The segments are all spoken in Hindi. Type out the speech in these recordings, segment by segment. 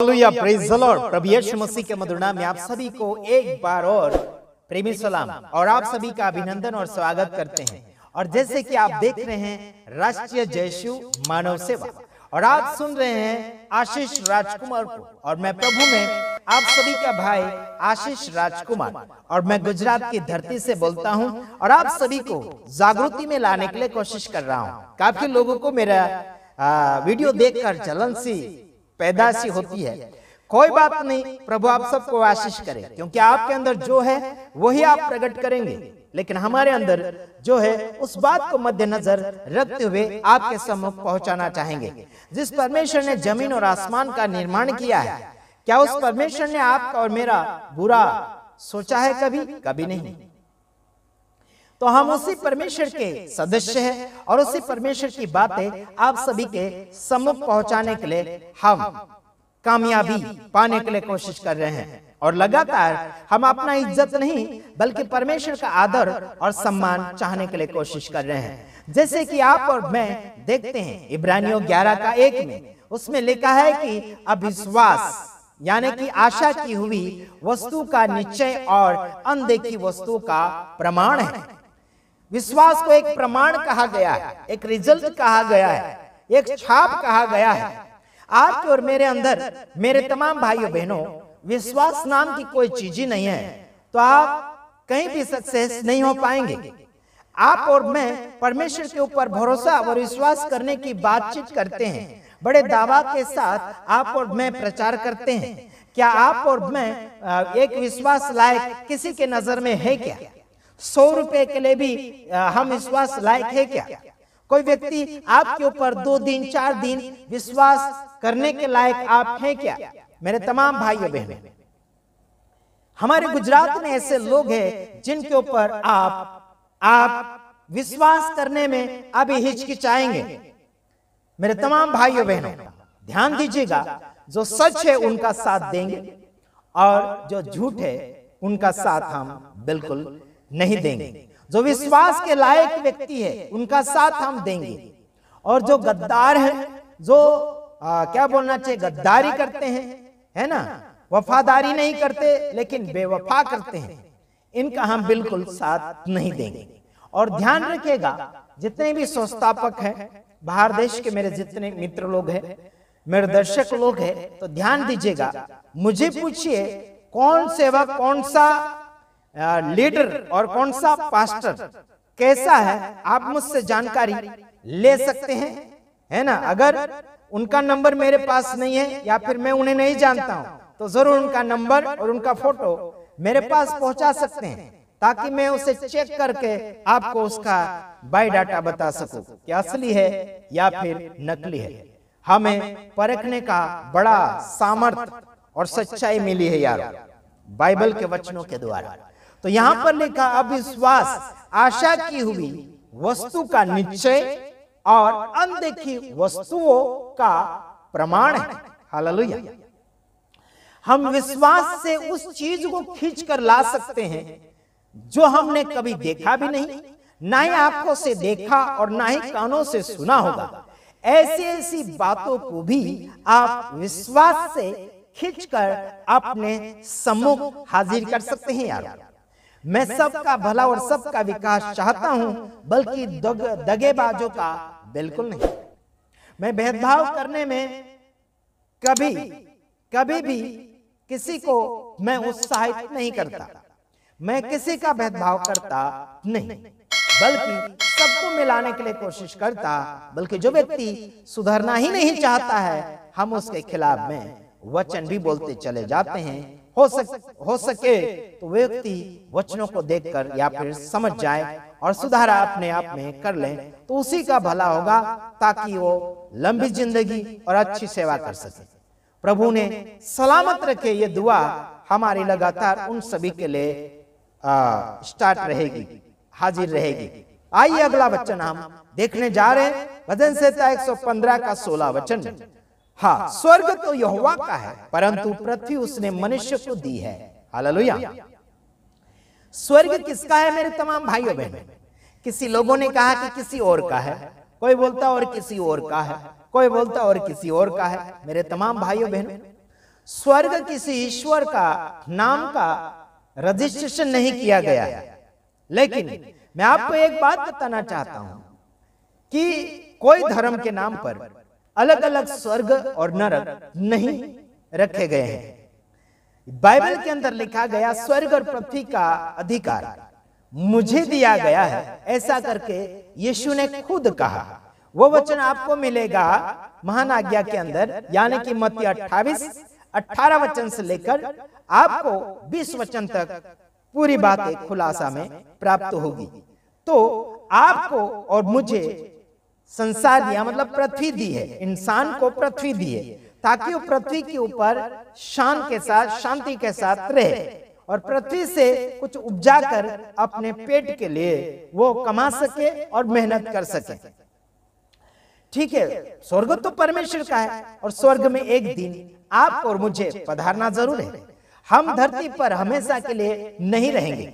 Hallelujah, praise the lord. प्रभु यीशु मसीह के मधुर नाम में आप सभी को एक बार और प्रेमी सलाम और आप सभी का अभिनंदन और स्वागत करते हैं। और जैसे कि आप देख रहे हैं राष्ट्रीय जयशु मानव सेवा और आप सुन रहे हैं आशीष राजकुमार को, और मैं प्रभु में आप सभी का भाई आशीष राजकुमार, और मैं गुजरात की धरती से बोलता हूं और आप सभी को जागृति में लाने के लिए कोशिश कर रहा हूं। काफी लोगों को मेरा वीडियो देखकर जलन सी पैदाशी होती है। कोई बात नहीं, प्रभु आप सबको आशीष करे, क्योंकि आपके अंदर जो है वही आप प्रकट करेंगे, लेकिन हमारे अंदर जो है उस बात को मद्देनजर रखते हुए आपके सम्मुख पहुंचाना चाहेंगे। जिस परमेश्वर ने जमीन और आसमान का निर्माण किया है, क्या उस परमेश्वर ने आपका और मेरा बुरा सोचा है? कभी कभी नहीं। तो हम उसी परमेश्वर के सदस्य हैं और उसी परमेश्वर की बातें आप सभी के सम्मुख पहुंचाने के लिए हम कामयाबी पाने के लिए कोशिश कर रहे हैं। और लगातार हम अपना इज्जत नहीं बल्कि परमेश्वर का आदर और सम्मान चाहने के लिए कोशिश कर रहे हैं। जैसे कि आप और मैं देखते हैं इब्रानियों 11:1 में, उसमें लिखा है कि अविश्वास यानी कि आशा की हुई वस्तु का निश्चय और अनदेखी वस्तु का प्रमाण है। विश्वास को एक प्रमाण कहा गया है, एक रिजल्ट कहा गया है, एक छाप कहा गया है। आपके और मेरे अंदर, मेरे तमाम भाइयों बहनों, विश्वास नाम की कोई चीज ही नहीं है तो आप कहीं भी सक्सेस नहीं हो पाएंगे। आप और मैं परमेश्वर के ऊपर भरोसा और विश्वास करने की बातचीत करते हैं, बड़े दावा के साथ आप और मैं प्रचार करते हैं। क्या आप और मैं एक विश्वास लायक किसी के नजर में है क्या? 100 रुपए के लिए भी हम विश्वास लायक है क्या? कोई व्यक्ति आपके ऊपर 2 दिन 4 दिन विश्वास करने के लायक आप हैं क्या? मेरे तमाम भाइयों बहनों, हमारे गुजरात में ऐसे लोग हैं जिनके ऊपर आप विश्वास करने में अभी हिचकिचाएंगे। मेरे तमाम भाइयों बहनों, ध्यान दीजिएगा, जो सच है उनका साथ देंगे और जो झूठ है उनका साथ हम बिल्कुल नहीं देंगे। जो विश्वास के लायक व्यक्ति है उनका साथ हम देंगे, और जो गद्दार है, जो क्या बोलना चाहिए, गद्दारी करते हैं, है ना, वफादारी नहीं करते लेकिन बेवफा करते हैं, इनका हम बिल्कुल साथ नहीं देंगे। और ध्यान रखिएगा, जितने भी संस्थापक हैं बाहर देश के, मेरे जितने मित्र लोग हैं, मेरे दर्शक लोग हैं, तो ध्यान दीजिएगा, मुझे पूछिए कौन सेवक, कौन सा लीडर और कौन सा पास्टर कैसा है, आप मुझसे जानकारी ले सकते हैं, है ना। अगर उनका नंबर मेरे पास नहीं है या फिर मैं उन्हें नहीं जानता हूं तो जरूर उनका नंबर और उनका फोटो मेरे पास पहुंचा सकते हैं, ताकि मैं उसे चेक करके आपको उसका बायोडाटा बता सकूं कि असली है या फिर नकली है। हमें परखने का बड़ा सामर्थ्य और सच्चाई मिली है यार, बाइबल के वचनों के द्वारा। तो यहां पर लिखा, अविश्वास आशा की हुई वस्तु का निश्चय और अनदेखी वस्तुओं का प्रमाण है। हालेलुया। हम विश्वास से उस चीज को खींच कर ला सकते हैं जो हमने कभी देखा भी नहीं, ना ही आंखों से देखा और ना ही कानों से सुना होगा। ऐसी ऐसी बातों को भी आप विश्वास से खींचकर अपने सम्मुख हाजिर कर सकते हैं। यार, मैं सबका भला और सबका विकास चाहता हूं, बल्कि दगेबाजों का बिल्कुल नहीं। मैं भेदभाव करने में कभी भी किसी को मैं उत्साहित नहीं करता। मैं किसी का भेदभाव करता नहीं, बल्कि सबको मिलाने के लिए कोशिश करता। बल्कि जो व्यक्ति सुधरना ही नहीं चाहता है, हम उसके खिलाफ में वचन भी बोलते चले जाते हैं। हो सके तो व्यक्ति वचनों को देखकर या फिर समझ जाए और सुधार अपने आप में कर ले, तो उसी का भला होगा, ताकि वो लंबी जिंदगी और अच्छी सेवा कर सके। प्रभु ने सलामत रखे, ये दुआ हमारी लगातार उन सभी के लिए स्टार्ट रहेगी, हाजिर रहेगी। आइए अगला वचन हम देखने जा रहे हैं, भजन संहिता 115 का 16 वचन। हाँ, स्वर्ग तो यहोवा का है, परंतु पृथ्वी उसने मनुष्य को दी है। हालेलुया। स्वर्ग किसका है मेरे तमाम भाइयों बहनों? किसी लोगों ने कहा कि किसी और का है, कोई बोलता और किसी और का है, कोई बोलता और किसी और का है। मेरे तमाम भाइयों बहनों, स्वर्ग किसी ईश्वर का नाम का रजिस्ट्रेशन नहीं किया गया है। लेकिन मैं आपको एक बात बताना चाहता हूं कि कोई धर्म के नाम पर अलग अलग स्वर्ग और नरक नहीं रखे गए हैं। बाइबल के अंदर लिखा गया स्वर्ग और पृथ्वी का अधिकार मुझे दिया गया है, ऐसा करके यीशु ने खुद कहा। वो वचन आपको मिलेगा महान आज्ञा के अंदर, यानी कि मत्ती 28:18 वचन से लेकर आपको 20 वचन तक पूरी बातें खुलासा में प्राप्त होगी। तो आपको और मुझे संसार दिया, मतलब पृथ्वी दी है, इंसान को पृथ्वी दी है, ताकि वो पृथ्वी के ऊपर शान के साथ, शांति के साथ रहे और पृथ्वी से कुछ उपजा कर अपने पेट के लिए वो कमा सके और मेहनत कर सके। ठीक है, स्वर्ग तो परमेश्वर का है और स्वर्ग में एक दिन आप और मुझे पधारना जरूर है। हम धरती पर हमेशा के लिए नहीं रहेंगे,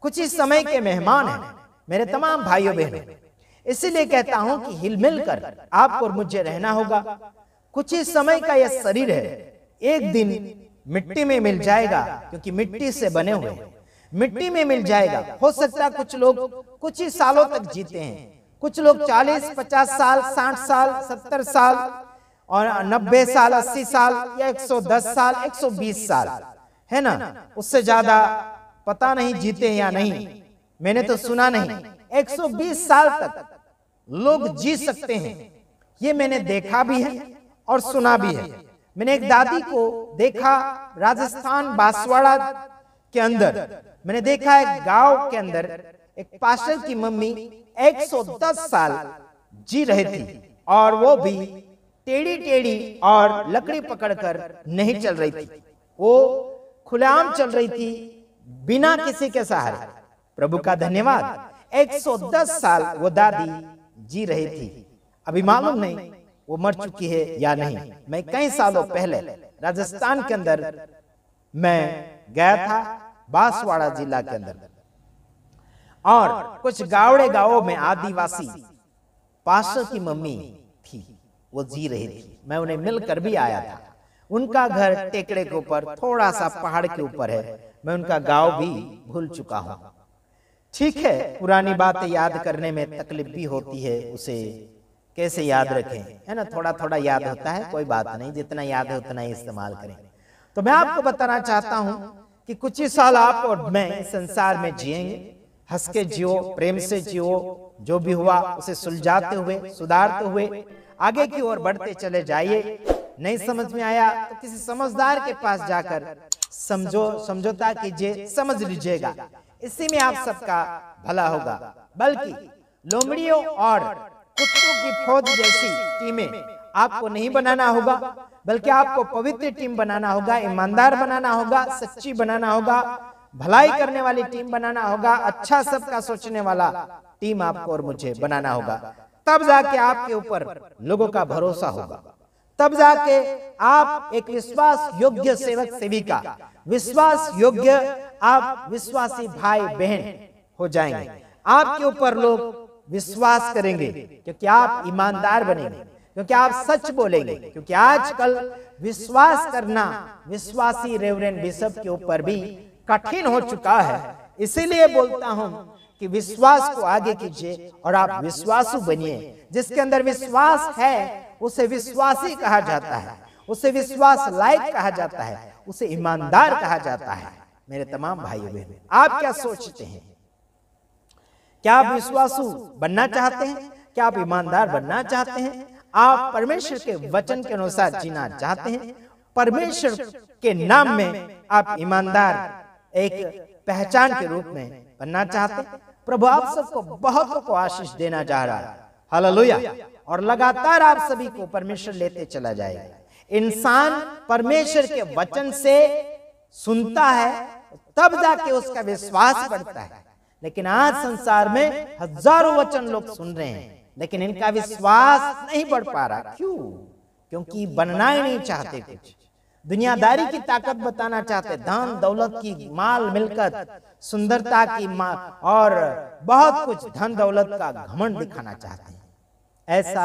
कुछ ही समय के मेहमान हैं मेरे तमाम भाइयों बहनों। इसीलिए कहता हूं कि हिलमिल कर आप और मुझे रहना होगा। कुछ ही समय का यह शरीर है, एक दिन मिट्टी में मिल जाएगा, क्योंकि मिट्टी से बने हुए मिट्टी में मिल जाएगा। हो सकता है कुछ लोग कुछ ही सालों तक जीते हैं, कुछ लोग 40-50 साल, 60 साल, 70 साल और 90 साल, 80 साल या 110 साल, 120 साल, है ना, उससे ज्यादा पता नहीं जीते या नहीं, मैंने तो सुना नहीं। 120 साल तक लोग जी सकते हैं, ये मैंने देखा भी है और सुना भी है। मैंने एक दादी को देखा राजस्थान बांसवाड़ा के अंदर, मैंने देखा एक गांव के अंदर एक पास्टर की मम्मी 110 साल जी रही थी और वो भी टेढ़ी टेढ़ी और लकड़ी पकड़कर नहीं चल रही थी, वो खुलेआम चल रही थी बिना किसी के सहारे। प्रभु का धन्यवाद, 110 साल वो दादी जी रही थी। अभी मालूम नहीं वो मर चुकी है या नहीं। मैं कई सालों पहले राजस्थान के अंदर मैं गया था, बांसवाड़ा जिला के अंदर, और कुछ गावड़े गांवों में आदिवासी पास्टर की मम्मी थी, वो जी रही थी। मैं उन्हें मिलकर भी आया था। उनका घर टेकड़े के ऊपर, थोड़ा सा पहाड़ के ऊपर है। मैं उनका गांव भी भूल चुका हूं। ठीक है, पुरानी बातें याद करने में तकलीफ भी होती है, उसे कैसे याद रखें, है ना, थोड़ा थोड़ा याद होता है, कोई बात नहीं, जितना याद है उतना ही इस्तेमाल करें। तो मैं आपको बताना चाहता हूं कि कुछ ही साल आप और मैं संसार में जिएंगे। हंस के जियो, प्रेम से जियो, जो भी हुआ उसे सुलझाते हुए, सुधारते हुए आगे की ओर बढ़ते चले जाइए। नहीं समझ में आया तो किसी समझदार के पास जाकर समझौता कीजिए, समझ लीजिएगा, इसी में आप सबका भला होगा। बल्कि लोमड़ियों और कुत्तों की फौज जैसी टीमें आपको नहीं बनाना होगा, बल्कि आपको पवित्र टीम बनाना होगा, ईमानदार बनाना होगा, सच्ची बनाना होगा, भलाई करने वाली टीम बनाना होगा, अच्छा सबका सोचने वाला टीम आपको और मुझे बनाना होगा। तब जाके आपके ऊपर लोगों का भरोसा होगा, तब जाके आप एक विश्वास योग्य सेवक सेविका, विश्वास योग्य आप विश्वासी भाई बहन हो जाएंगे। आपके ऊपर लोग विश्वास करेंगे क्योंकि आप ईमानदार बनेंगे, क्योंकि आप सच बोलेंगे। क्योंकि आजकल विश्वास करना विश्वासी रेवरेंड बिशप के ऊपर भी कठिन हो चुका है। इसीलिए बोलता हूं कि विश्वास को आगे कीजिए और आप विश्वासु बनिए। जिसके अंदर विश्वास है उसे विश्वासी कहा जाता है, उसे विश्वास लायक कहा जाता है, उसे ईमानदार कहा जाता है। मेरे तमाम भाइयों बहनों, आप क्या सोचते हैं? क्या आप विश्वासु बनना चाहते हैं? क्या आप ईमानदार बनना चाहते हैं? आप परमेश्वर के वचन के अनुसार जीना चाहते हैं? परमेश्वर के नाम में आप ईमानदार एक पहचान के रूप में बनना चाहते हैं? प्रभु आप सबको बहुतों को आशीष देना चाह रहा है। हालेलुया। और लगातार आप सभी को परमेश्वर लेते चला जाएगा। इंसान परमेश्वर के वचन से सुनता है तब जाके उसका विश्वास बढ़ता है। लेकिन आज संसार में हजारों वचन लोग सुन रहे हैं, लेकिन इनका विश्वास नहीं बढ़ पा रहा। क्यों? क्योंकि बनना ही नहीं चाहते, कुछ दुनियादारी की ताकत बताना चाहते, धन दौलत की, माल मिलकत, सुंदरता की और बहुत कुछ धन दौलत का घमंड दिखाना चाहते हैं। ऐसा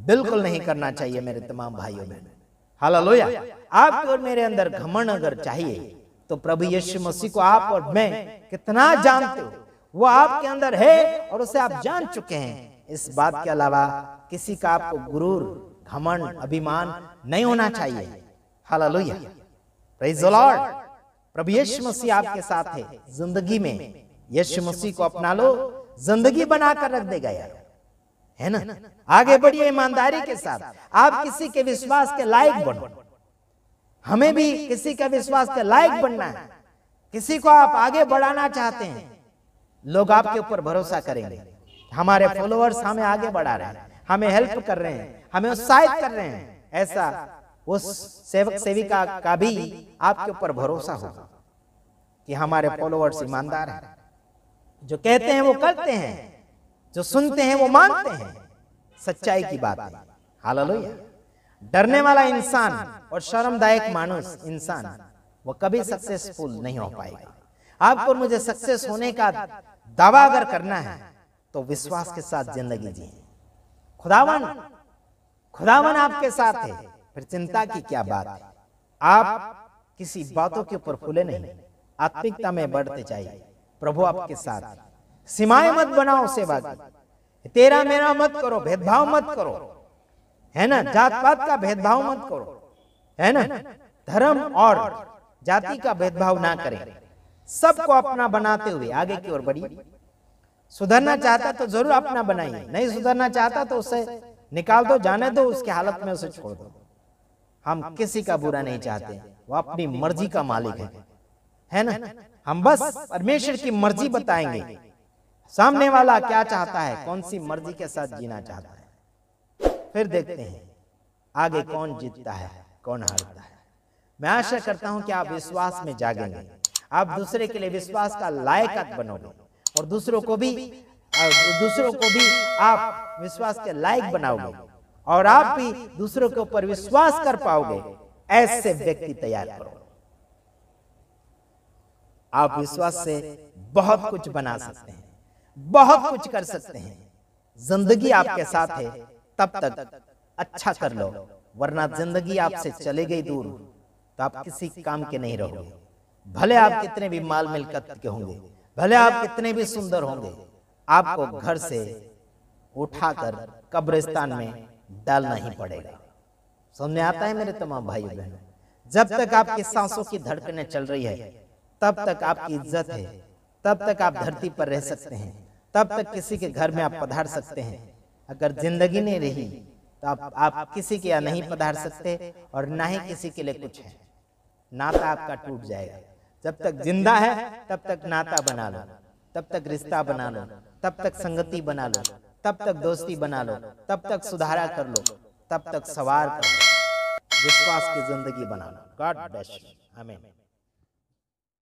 बिल्कुल नहीं करना चाहिए मेरे तमाम भाइयों बहनों। हालेलुया। आपको और मेरे अंदर घमंड अगर चाहिए तो प्रभु यीशु मसीह को आप और मैं कितना जानते हो, वो आपके अंदर है और उसे आप जान चुके हैं। इस बात के अलावा किसी का आपको गुरूर, घमंड, अभिमान नहीं होना चाहिए। Hallelujah, praise the lord. प्रभु यीशु मसीह आपके साथ है जिंदगी में। यीशु मसीह को अपना लो, जिंदगी बनाकर रख देगा यार, है ना। आगे बढ़िए ईमानदारी के साथ। आप किसी के विश्वास के लायक बनो। हमें भी किसी का विश्वास के लायक बनना है। किसी को आप आगे बढ़ाना चाहते हैं, लोग आपके ऊपर भरोसा करेंगे। हमारे फॉलोअर्स हमें आगे बढ़ा रहे हैं, हमें हेल्प कर रहे हैं, हमें उत्साहित कर रहे हैं, ऐसा उस सेवक सेविका का भी आपके ऊपर भरोसा होगा कि हमारे फॉलोअर्स ईमानदार हैं, जो कहते हैं वो करते हैं, जो सुनते हैं वो मानते हैं। सच्चाई की बात है। हालेलुया। डरने वाला इंसान और शर्मदायक मानुस इंसान वो कभी सक्सेसफुल नहीं हो पाएगा। आपको मुझे सक्सेस होने का दावा अगर करना है तो विश्वास के साथ जिंदगी जिए। खुदावन आपके साथ है, फिर चिंता की क्या बात है। आप किसी बातों के ऊपर फूले नहीं, आत्मिकता में बढ़ते चाहिए। प्रभु आपके साथ। सीमाएं मत बनाओ सेवा की, तेरा मेरा मत करो, भेदभाव मत करो, है ना। जात पात का भेदभाव मत करो, है ना। धर्म और जाति का भेदभाव ना करें, सबको अपना बनाते हुए आगे की ओर बढ़िए। सुधरना चाहता तो जरूर अपना बनाइए, नहीं सुधरना चाहता तो उसे निकाल दो, जाने दो, उसकी हालत में उसे छोड़ दो। हम किसी का बुरा नहीं चाहते, वो अपनी मर्जी का मालिक है ना। हम बस परमेश्वर की मर्जी बताएंगे, सामने वाला क्या चाहता है, कौन सी मर्जी के साथ जीना चाहता है, फिर देखते हैं आगे कौन जीतता है, कौन हारता है। मैं आशा करता हूं कि आप विश्वास में जागेंगे, आप दूसरे के लिए विश्वास का लायक बनोगे और दूसरों को भी आप विश्वास के लायक बनाओगे और आप भी दूसरों के ऊपर विश्वास कर पाओगे। ऐसे व्यक्ति तैयार करो। आप विश्वास से बहुत कुछ बना सकते हैं, बहुत कुछ कर सकते हैं। जिंदगी आपके साथ है तब तक अच्छा कर लो, वरना जिंदगी आपसे चले गई दूर तो आप किसी काम के नहीं रहोगे। भले आप कितने भी माल मिलकत के होंगे, भले आप कितने भी सुंदर होंगे, आपको घर से उठाकर कब्रिस्तान में डालना ही पड़ेगा। समझ आता है मेरे तमाम भाई बहनों। जब तक आपकी सांसों की धड़कनें चल रही है तब तक आपकी इज्जत है, तब तक आप धरती पर रह सकते हैं, तब तक किसी के घर में आप पधार सकते हैं। अगर जिंदगी नहीं रही तो आप किसी के यहाँ नहीं पधार सकते और ना ही किसी के लिए कुछ है। नाता आपका टूट जाएगा। जब तक जिंदा है तब तक नाता बना लो, तब तक रिश्ता बना लो, तब तक संगति बना लो, तब तक दोस्ती बना लो, तब तक सुधारा कर लो, तब तक सवार कर लो, विश्वास की जिंदगी बना लो। God bless you. आमीन।